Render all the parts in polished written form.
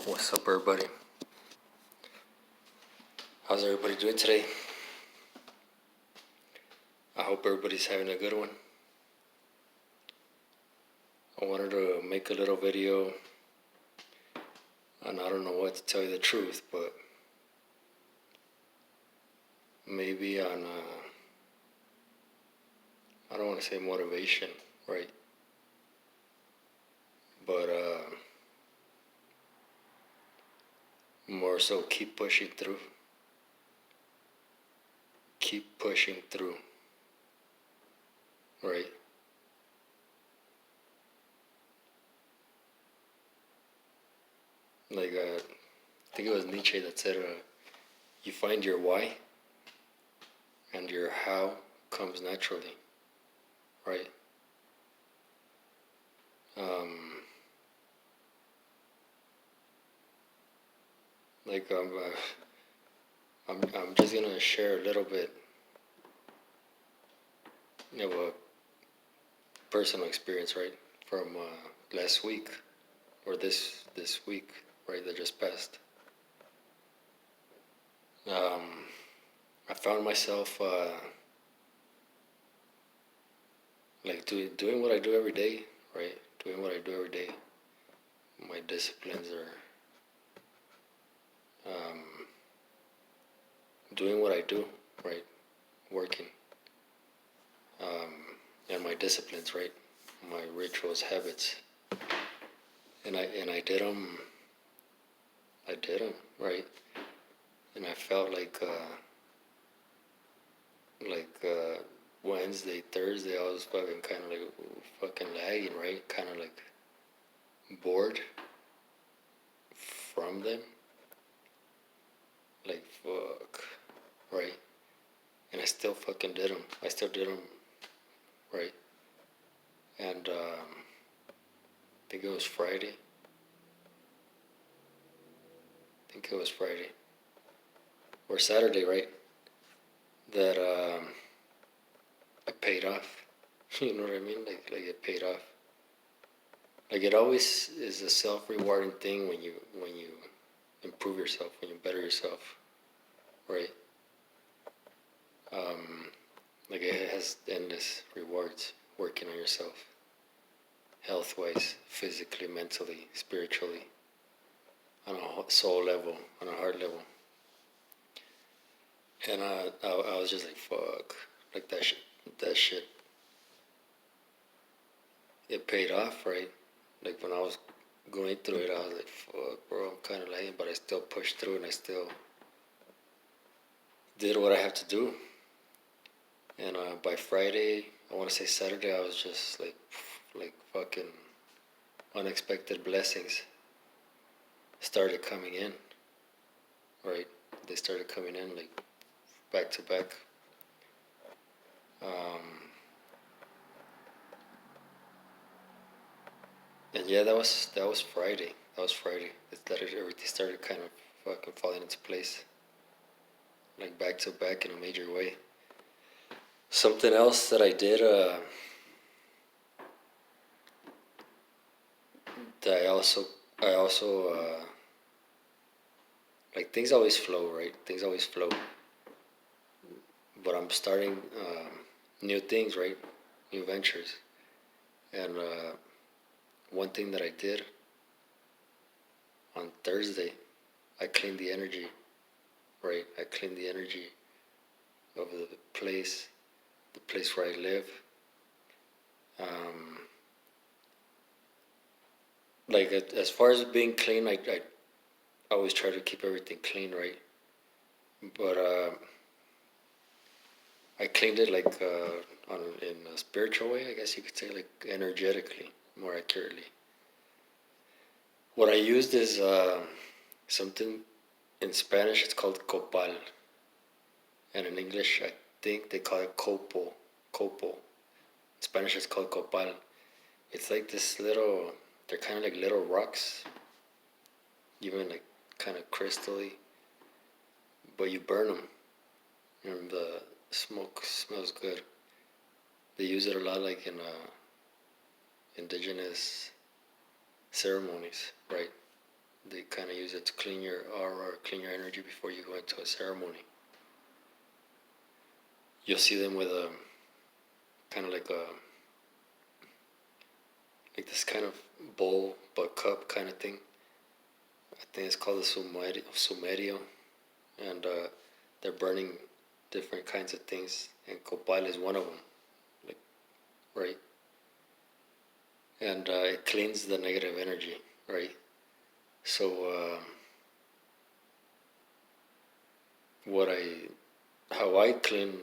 What's up, everybody? How's everybody doing today? I hope everybody's having a good one. I wanted to make a little video, and I don't know what to tell you the truth, but maybe on, I don't want to say motivation, right? But more so keep pushing through. Keep pushing through, right? Like, I think it was Nietzsche that said, you find your why, and your how comes naturally, right? Like, I'm just gonna share a little bit of a personal experience, right, from last week, or this week, right, that just passed. I found myself like doing what I do every day, right? Doing what I do every day. My disciplines are doing what I do, right? Working. And my disciplines, right? My rituals, habits. And I did them. I did them, right? And I felt like Wednesday, Thursday, I was fucking kind of like fucking lagging, right? Kind of like bored from them. Like, fuck, right? And I still fucking did them. I still did them, right? And I think it was Friday. Or Saturday, right? That it paid off. You know what I mean? Like it paid off. Like, it always is a self-rewarding thing when you improve yourself, when you better yourself, right? Like, it has endless rewards working on yourself, health-wise, physically, mentally, spiritually, on a soul level, on a heart level. And I was just like, fuck, like that shit. It paid off, right? Like, when I was going through it, I was like, fuck, bro, I'm kind of lagging, but I still pushed through, and I still did what I have to do. And by Friday, I want to say Saturday, I was just like fucking unexpected blessings started coming in, right? They started coming in like back to back. And yeah, that was Friday. That was Friday. Everything started kind of fucking falling into place, like back to back in a major way. Something else that I did, that I also like, things always flow, right? Things always flow. But I'm starting new things, right? New ventures. And one thing that I did on Thursday, I cleaned the energy, right? I cleaned the energy of the place where I live. Like, as far as being clean, I always try to keep everything clean, right? But I cleaned it like in a spiritual way, I guess you could say, like energetically, more accurately. What I used is something in Spanish. It's called copal, and in English, I think they call it copo. Copo. In Spanish, it's called copal. It's like this little. They're kind of like little rocks, even like kind of crystally, but you burn them, and the smoke smells good. They use it a lot, like in indigenous ceremonies, right? They they kind of use it to clean your aura or clean your energy before you go into a ceremony. You'll see them with a kind of like this kind of bowl but cup kind of thing. I think it's called the sumerio, and they're burning different kinds of things, and copal is one of them, like, right? And it cleans the negative energy, right? So how I clean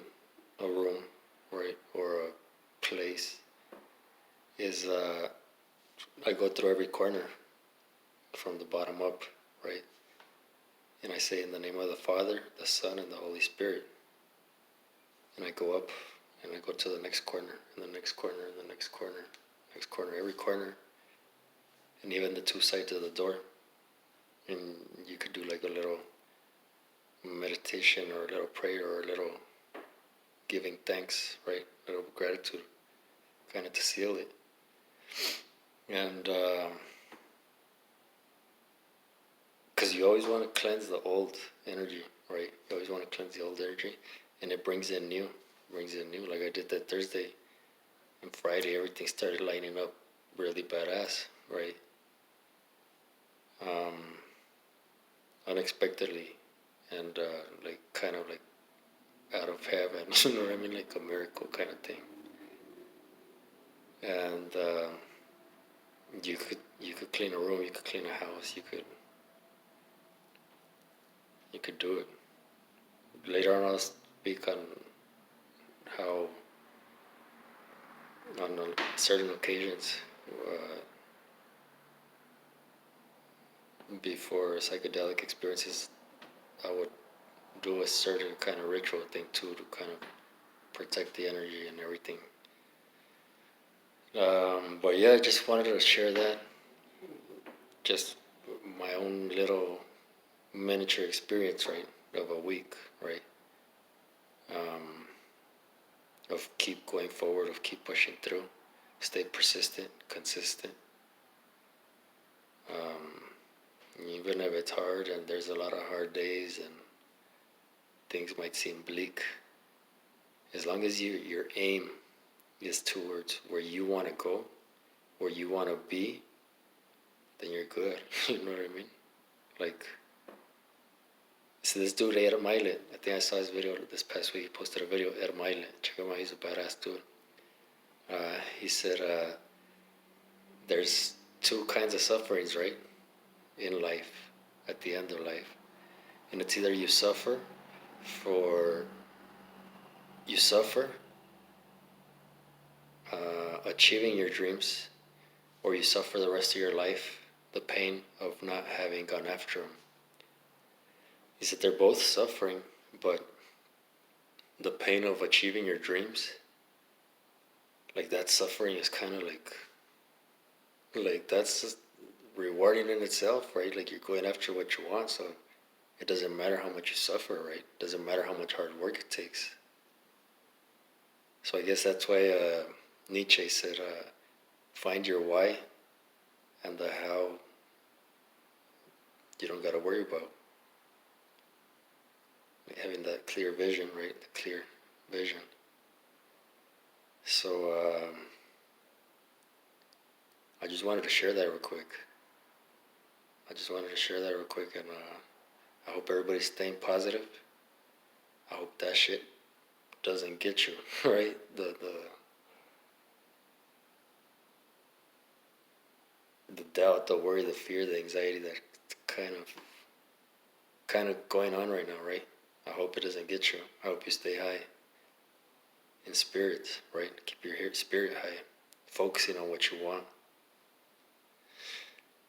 a room, right, or a place is I go through every corner from the bottom up, right? And I say, in the name of the Father, the Son, and the Holy Spirit. And I go up, and I go to the next corner, and the next corner, and the next corner, next corner, every corner, and even the two sides of the door. And you could do like a little meditation or a little prayer or a little giving thanks, right? A little gratitude, kind of to seal it. And because you always want to cleanse the old energy, right? You always want to cleanse the old energy, and it brings in new. Like I did that Thursday and Friday, everything started lining up really badass, right? Unexpectedly, and like kind of like out of heaven, you know what I mean? Like a miracle kind of thing. And you could clean a room, you could clean a house, you could do it. Later on, I'll speak on how on certain occasions before psychedelic experiences, I would do a certain kind of ritual thing too to kind of protect the energy and everything. But yeah, I just wanted to share that. Just my own little miniature experience, right, of a week, right? Of keep going forward, of keep pushing through, stay persistent, consistent. Even if it's hard and there's a lot of hard days and things might seem bleak, as long as your aim is towards where you want to go, where you want to be, then you're good. You know what I mean? Like, so this dude, Ermaile, I think I saw his video this past week. He posted a video, Ermaile. Check him out, he's a badass dude. He said, there's two kinds of sufferings, right? In life, at the end of life. And it's either you suffer achieving your dreams, or you suffer the rest of your life the pain of not having gone after them. He said they're both suffering, but the pain of achieving your dreams, like that suffering is kind of like that's just rewarding in itself, right? Like you're going after what you want, so it doesn't matter how much you suffer, right? It doesn't matter how much hard work it takes. So I guess that's why Nietzsche said, find your why, and the how you don't got to worry about. Like having that clear vision, right? The clear vision. So I just wanted to share that real quick. And I hope everybody's staying positive. I hope that shit doesn't get you, right? The doubt, the worry, the fear, the anxiety that's kind of going on right now, right? I hope it doesn't get you. I hope you stay high in spirit, right? Keep your spirit high, focusing on what you want.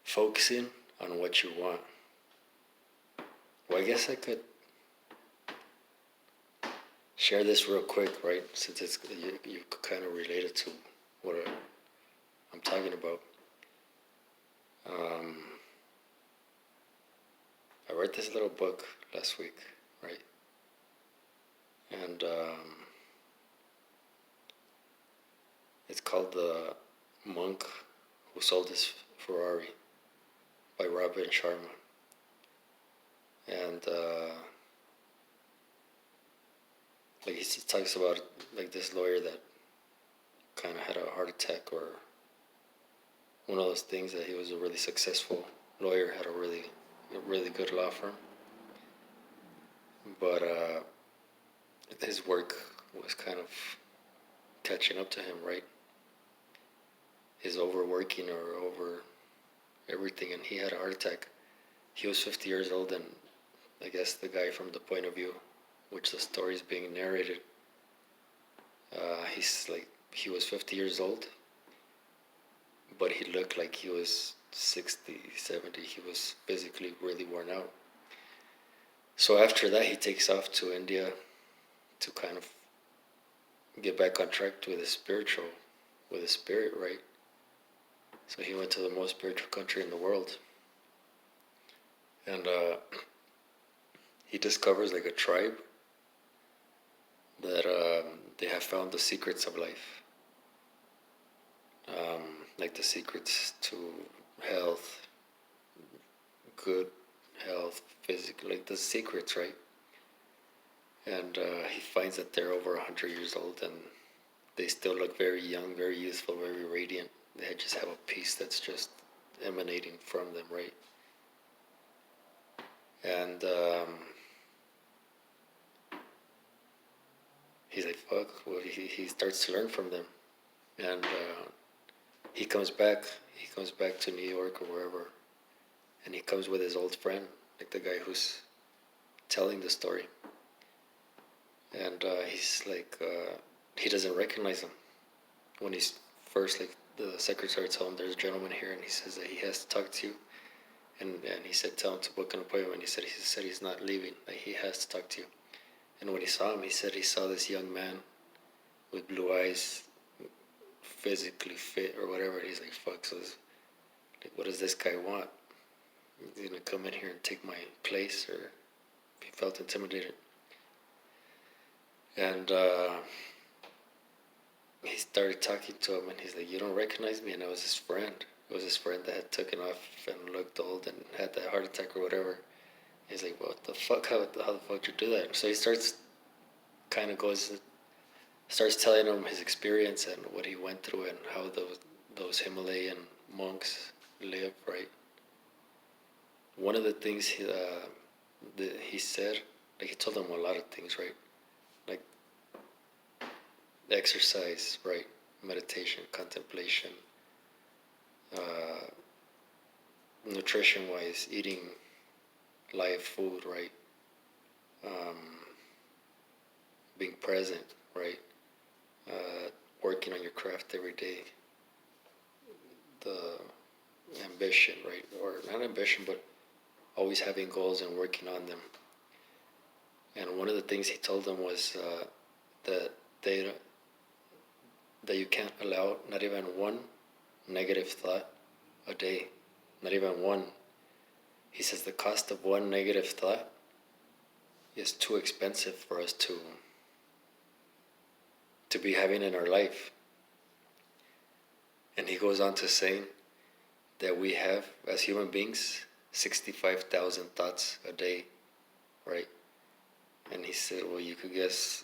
Focusing on what you want. Well, I guess I could share this real quick, right? Since it's you kind of related to what I'm talking about. I read this little book last week, right? And it's called The Monk Who Sold His Ferrari by Robin Sharma. and like he talks about like this lawyer that kind of had a heart attack, or one of those things, that he was a really successful lawyer, had a really good law firm, but his work was kind of catching up to him, right? His overworking or over everything, and he had a heart attack. He was 50 years old, and I guess the guy, from the point of view which the story is being narrated, he's like, he was 50 years old, but he looked like he was 60, 70. He was physically really worn out. So after that, he takes off to India to kind of get back on track with his with his spirit, right? So he went to the most spiritual country in the world, and he discovers like a tribe that they have found the secrets of life, like the secrets to health, good health, physical, like the secrets, right? And he finds that they're over 100 years old, and they still look very young, very youthful, very radiant. They just have a peace that's just emanating from them, right? And he's like, fuck. Well, he starts to learn from them, and he comes back. He comes back to New York or wherever, and he comes with his old friend, like the guy who's telling the story. And he's like, he doesn't recognize him when he's first, like, the secretary tells him there's a gentleman here, and he says that he has to talk to you. And he said, tell him to book an appointment. He said he's not leaving, like he has to talk to you. And when he saw him, he said he saw this young man with blue eyes, physically fit or whatever. He's like, fuck, so this, like, what does this guy want? He's gonna come in here and take my place? Or he felt intimidated. And he started talking to him, and he's like, you don't recognize me? And I was his friend. It was his friend that had taken off and looked old and had that heart attack or whatever. He's like, what the fuck? How the fuck did you do that? So he starts telling him his experience and what he went through and how those Himalayan monks live, right? One of the things he said, like, he told them a lot of things, right? Like exercise, right? Meditation, contemplation, nutrition-wise, eating live food, right? Being present, right? Working on your craft every day. The ambition, right? Or not ambition, but always having goals and working on them. And one of the things he told them was that that you can't allow not even one negative thought a day, not even one. He says the cost of one negative thought is too expensive for us to be having in our life. And he goes on to say that we have, as human beings, 65,000 thoughts a day, right? And he said, well, you could guess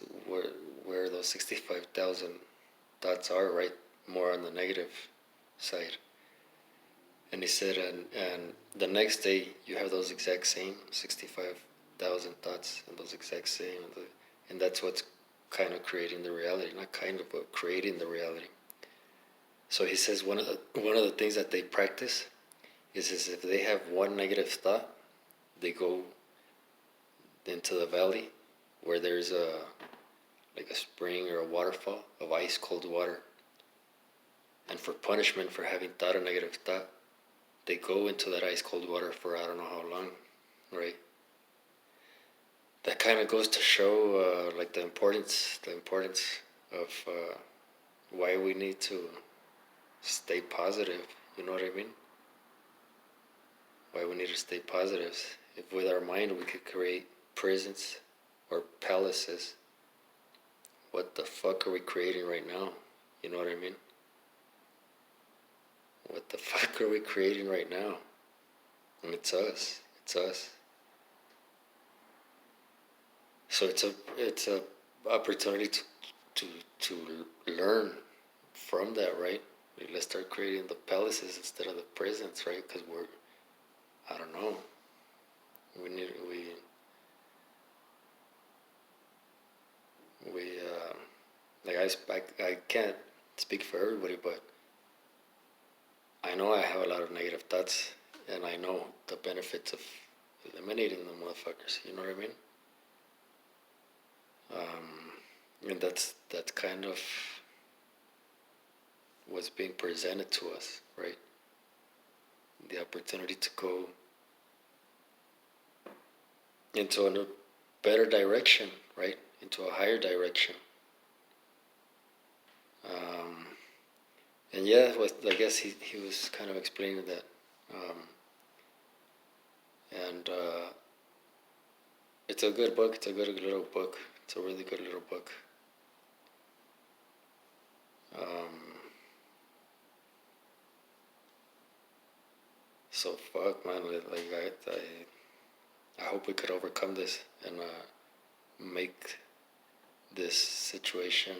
where those 65,000 thoughts are, right? More on the negative side. And he said, and the next day you have those exact same 65,000 thoughts, and those exact same, and that's what's kind of creating the reality. Not kind of, but creating the reality. So he says one of the things that they practice is if they have one negative thought, they go into the valley where there's like a spring or a waterfall of ice cold water. And for punishment for having thought a negative thought, they go into that ice cold water for I don't know how long, right? That kind of goes to show like the importance of why we need to stay positive. You know what I mean? Why we need to stay positive. If with our mind we could create prisons or palaces, what the fuck are we creating right now? You know what I mean? What the fuck are we creating right now? And it's us. It's us. So it's a opportunity to learn from that, right? Let's start creating the palaces instead of the prisons, right? Because I don't know, we like I can't speak for everybody, but I know I have a lot of negative thoughts, and I know the benefits of eliminating the motherfuckers. You know what I mean? And that's kind of what's being presented to us, right? The opportunity to go into a better direction, right? Into a higher direction. And yeah, I guess he was kind of explaining that. And it's a good book. It's a good little book. It's a really good little book. So fuck, man. Like I hope we could overcome this and make this situation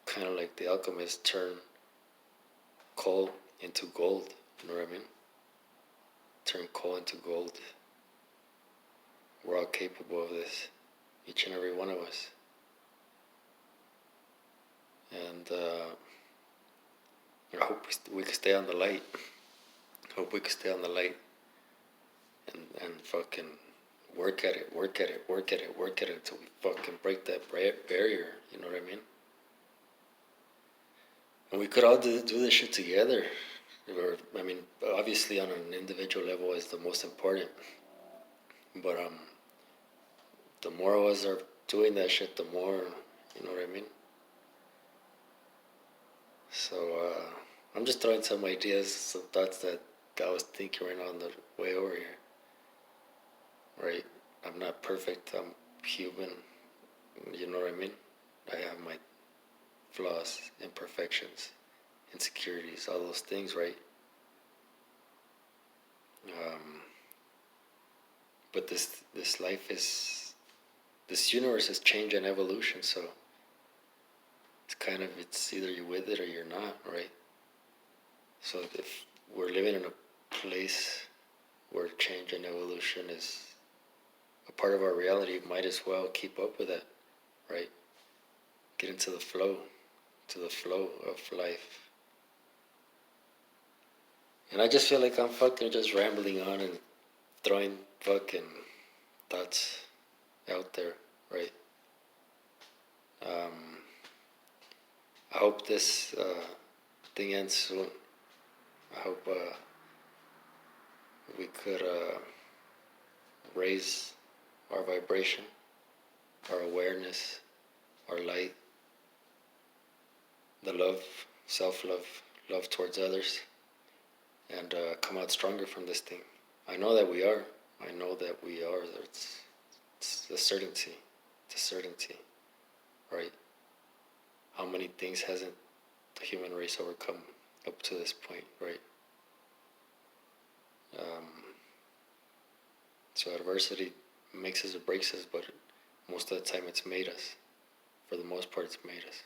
kind of like the alchemist turn coal into gold. You know what I mean? Turn coal into gold. We're all capable of this, each and every one of us. And I hope we can stay on the light. Hope we can stay on the light and fucking work at it until we fucking break that barrier. You know what I mean? And we could all do this shit together. Or, I mean, obviously on an individual level is the most important. But the more of us are doing that shit, the more, you know what I mean? So I'm just throwing some ideas, some thoughts that I was thinking right now on the way over here. Right? I'm not perfect. I'm human. You know what I mean? I have my flaws, imperfections, insecurities, all those things, right? But this life is, this universe is change and evolution. So it's either you're with it or you're not, right? So if we're living in a place where change and evolution is a part of our reality, might as well keep up with that, right? Get into the flow, to the flow of life. And I just feel like I'm fucking just rambling on and throwing fucking thoughts out there, right? I hope this thing ends soon. I hope we could raise our vibration, our awareness, our light, the love, self-love, love towards others, and come out stronger from this thing. I know that we are. I know that we are. It's a certainty. It's a certainty, right? How many things hasn't the human race overcome up to this point, right? So adversity makes us or breaks us, but most of the time it's made us. For the most part, it's made us.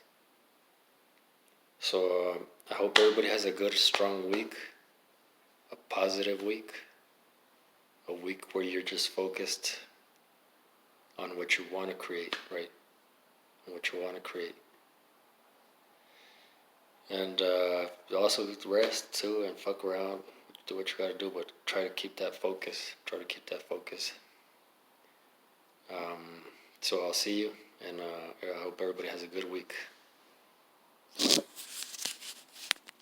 So I hope everybody has a good, strong week, a positive week, a week where you're just focused on what you want to create, right? On what you want to create. And also rest too and fuck around, do what you gotta do, but try to keep that focus. So I'll see you, and I hope everybody has a good week.